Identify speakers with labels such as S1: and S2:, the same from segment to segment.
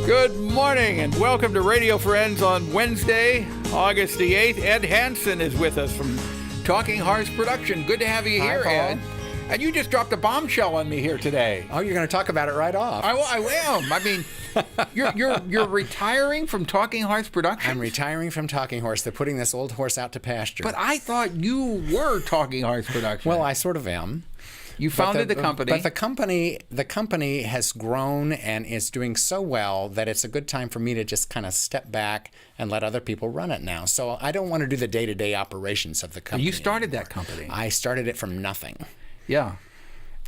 S1: Good morning and welcome to Radio Friends on Wednesday, August the 8th. Ed Hanson is with us from Talking Hearts Production. Good to have you here, Ed. And you just dropped a bombshell on me here today.
S2: Oh, you're going to talk about it right off.
S1: I am. I mean, you're retiring from Talking Hearts Production?
S2: I'm retiring from Talking Horse. They're putting this old horse out to pasture.
S1: But I thought you were Talking Hearts Production.
S2: Well, I sort of am.
S1: You founded the company.
S2: But the company has grown and is doing so well that it's a good time for me to just kind of step back and let other people run it now. So I don't want to do the day-to-day operations of the company.
S1: You started that company.
S2: I started it from nothing.
S1: Yeah.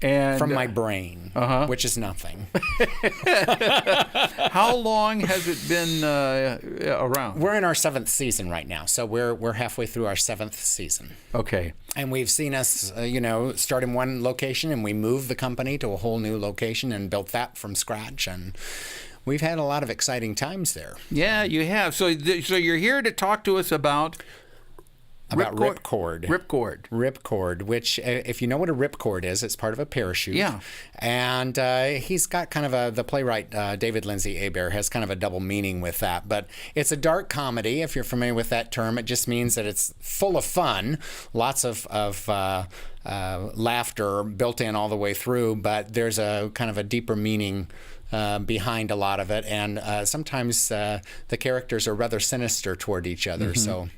S1: And
S2: from my brain, which is nothing.
S1: How long has it been around?
S2: We're in our 7th season right now, so we're halfway through our 7th season.
S1: Okay.
S2: And we've seen us, start in one location, and we moved the company to a whole new location and built that from scratch, and we've had a lot of exciting times there.
S1: Yeah, you have. So you're here to talk to us about
S2: Ripcord.
S1: Ripcord,
S2: which, if you know what a ripcord is, it's part of a parachute.
S1: Yeah.
S2: And he's got kind of the playwright, David Lindsay Abair, has kind of a double meaning with that. But it's a dark comedy, if you're familiar with that term. It just means that it's full of fun, lots of laughter built in all the way through, but there's a kind of a deeper meaning behind a lot of it. And sometimes the characters are rather sinister toward each other, so...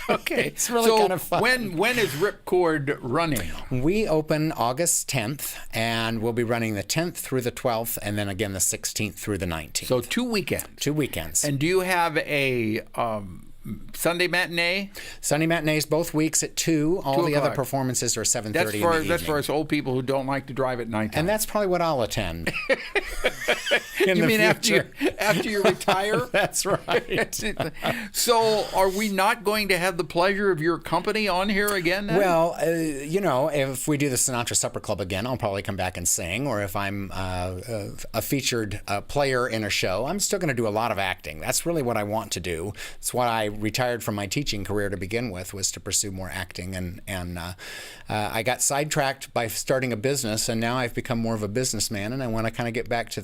S1: Okay,
S2: it's really kind of fun.
S1: When is Ripcord running?
S2: We open August 10th, and we'll be running the 10th through the 12th, and then again the 16th through the 19th.
S1: So 2 weekends.
S2: 2 weekends.
S1: And do you have a Sunday matinee?
S2: Sunday matinees both weeks at 2. All the other performances are 7:30 in the evening.
S1: That's for us old people who don't like to drive at nighttime.
S2: And that's probably what I'll attend.
S1: You mean after you retire?
S2: That's right.
S1: So are we not going to have the pleasure of your company on here again then?
S2: Well, if we do the Sinatra Supper Club again, I'll probably come back and sing. Or if I'm a featured player in a show, I'm still going to do a lot of acting. That's really what I want to do. It's what I retired from my teaching career to begin with, was to pursue more acting. And I got sidetracked by starting a business, and now I've become more of a businessman, and I want to kind of get back to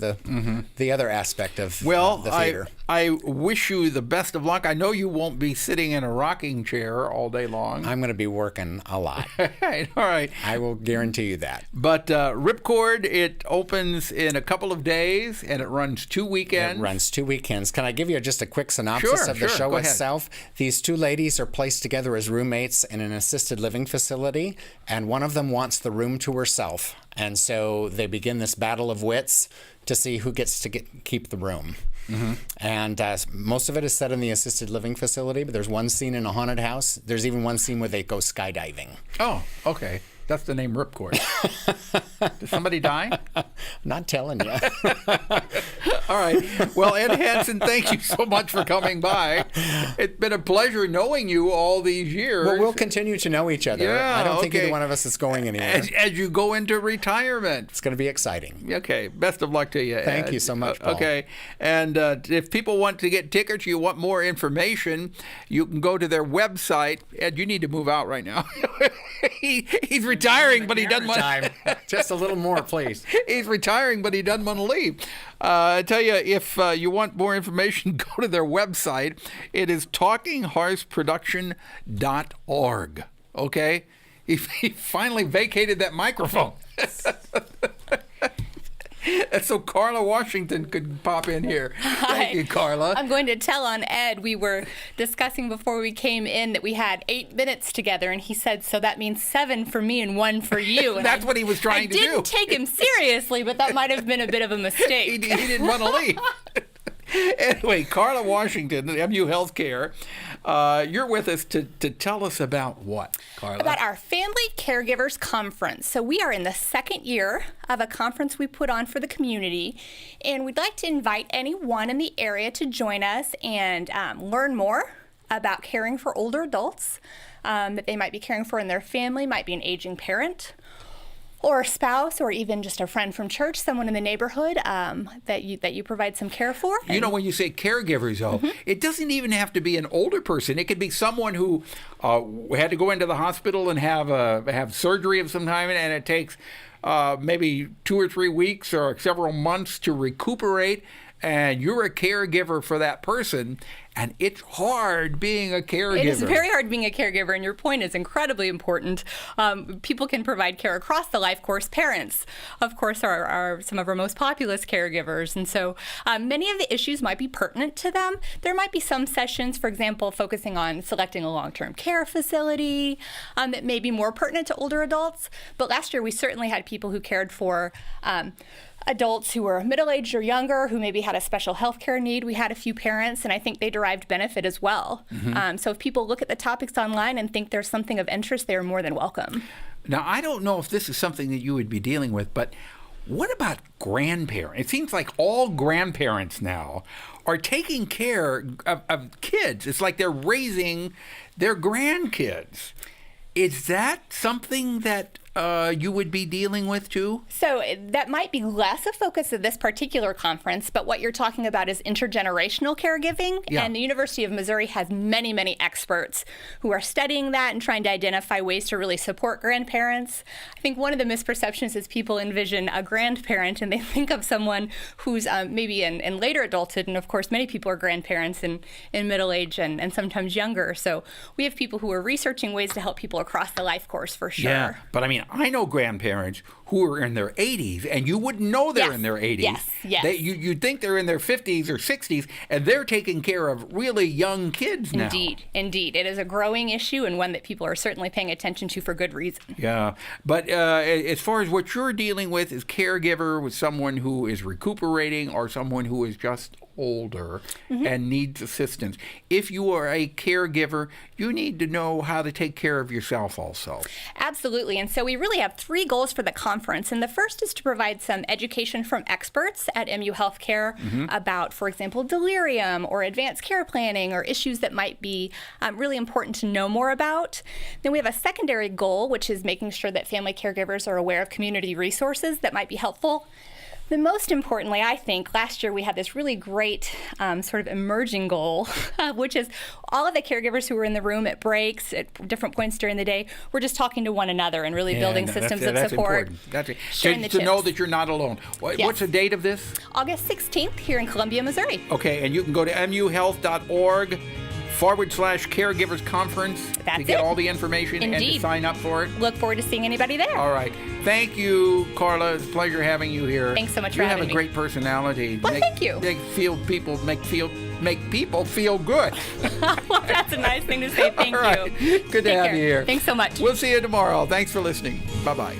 S2: the other aspect of the theater.
S1: I wish you the best of luck. I know you won't be sitting in a rocking chair all day long.
S2: I'm going to be working a lot.
S1: All right.
S2: I will guarantee you that.
S1: But Ripcord, it opens in a couple of days, and it runs 2 weekends.
S2: It runs 2 weekends. Can I give you just a quick synopsis of the show itself? These 2 ladies are placed together as roommates in an assisted living facility, and one of them wants the room to herself. And so they begin this battle of wits to see who gets to keep the room. And most of it is set in the assisted living facility, but there's one scene in a haunted house. There's even one scene where they go skydiving.
S1: Oh, okay. That's the name Ripcord. Did somebody die?
S2: Not telling you.
S1: All right. Well, Ed Hanson, thank you so much for coming by. It's been a pleasure knowing you all these years.
S2: Well, we'll continue to know each other.
S1: Yeah,
S2: I don't think either one of us is going anywhere.
S1: As you go into retirement.
S2: It's going to be exciting.
S1: Okay. Best of luck to you, Ed.
S2: Thank you so much, Paul.
S1: Okay. And if people want to get tickets, you want more information, you can go to their website. Ed, you need to move out right now. He's retiring, but he doesn't want
S2: to. Just a little more, please.
S1: He's retiring, but he doesn't want to leave. I tell you, if you want more information, go to their website. It is talkinghorseproduction.org. Okay? He finally vacated that microphone. So Karla Washington could pop in here. Thank you, Karla.
S3: I'm going to tell on Ed. We were discussing before we came in that we had 8 minutes together, and he said, so that means 7 for me and 1 for you. And
S1: That's what he was trying to do.
S3: I didn't take him seriously, but that might have been a bit of a mistake.
S1: He didn't want to leave. Anyway, Karla Washington, MU Healthcare, you're with us to tell us about what, Karla?
S3: About our Family Caregivers Conference. So we are in the 2nd year of a conference we put on for the community, and we'd like to invite anyone in the area to join us and learn more about caring for older adults that they might be caring for in their family, might be an aging parent, or a spouse, or even just a friend from church, someone in the neighborhood that you provide some care for.
S1: You know, when you say caregivers, though, it doesn't even have to be an older person. It could be someone who had to go into the hospital and have surgery of some kind, and it takes maybe 2 or 3 weeks or several months to recuperate. and you're a caregiver for that person, and it's hard being a caregiver.
S3: It is very hard being a caregiver, and your point is incredibly important. People can provide care across the life course. Parents, of course, are some of our most populous caregivers, and so many of the issues might be pertinent to them. There might be some sessions, for example, focusing on selecting a long-term care facility that may be more pertinent to older adults. But last year, we certainly had people who cared for adults who were middle-aged or younger, who maybe had a special health care need. We had a few parents, and I think they derived benefit as well. So if people look at the topics online and think there's something of interest, they're more than welcome.
S1: Now, I don't know if this is something that you would be dealing with, but what about grandparents? It seems like all grandparents now are taking care of kids. It's like they're raising their grandkids. Is that something that you would be dealing with too?
S3: So that might be less a focus of this particular conference, but what you're talking about is intergenerational caregiving.
S1: Yeah.
S3: And the University of Missouri has many, many experts who are studying that and trying to identify ways to really support grandparents. I think one of the misperceptions is people envision a grandparent and they think of someone who's maybe in later adulthood. And of course, many people are grandparents in middle age and sometimes younger. So we have people who are researching ways to help people across the life course for sure.
S1: Yeah, but I mean, I know grandparents who are in their 80s, and you wouldn't know they're in their 80s.
S3: Yes.
S1: You'd think they're in their 50s or 60s, and they're taking care of really young kids now.
S3: Indeed. It is a growing issue and one that people are certainly paying attention to for good reason.
S1: Yeah, but as far as what you're dealing with is caregiver with someone who is recuperating or someone who is just older and needs assistance. If you are a caregiver, you need to know how to take care of yourself also.
S3: Absolutely. And so we really have three goals for the conference. And the first is to provide some education from experts at MU Healthcare about, for example, delirium or advanced care planning or issues that might be really important to know more about. Then we have a secondary goal, which is making sure that family caregivers are aware of community resources that might be helpful. Then most importantly, I think, last year we had this really great sort of emerging goal, which is all of the caregivers who were in the room at breaks, at different points during the day, were just talking to one another and really building systems of support.
S1: That's
S3: sharing the
S1: to know
S3: tips.
S1: that you're not alone.
S3: Yes.
S1: What's the date of this?
S3: August 16th here in Columbia, Missouri.
S1: Okay, and you can go to muhealth.org/caregivers conference to
S3: That's
S1: get
S3: it.
S1: all the information and to
S3: Indeed.
S1: sign up for it.
S3: Look forward to seeing anybody there.
S1: All right. Thank you, Karla. It's a pleasure having you here.
S3: Thanks so much for
S1: having
S3: having
S1: me.
S3: me.
S1: You have a great personality.
S3: Well, thank you.
S1: Make people feel good.
S3: Well, that's a nice thing to say. Thank
S1: All right.
S3: you.
S1: Good to
S3: Take
S1: have
S3: care.
S1: you here.
S3: Thanks so much.
S1: We'll see you tomorrow. Thanks for listening. Bye-bye.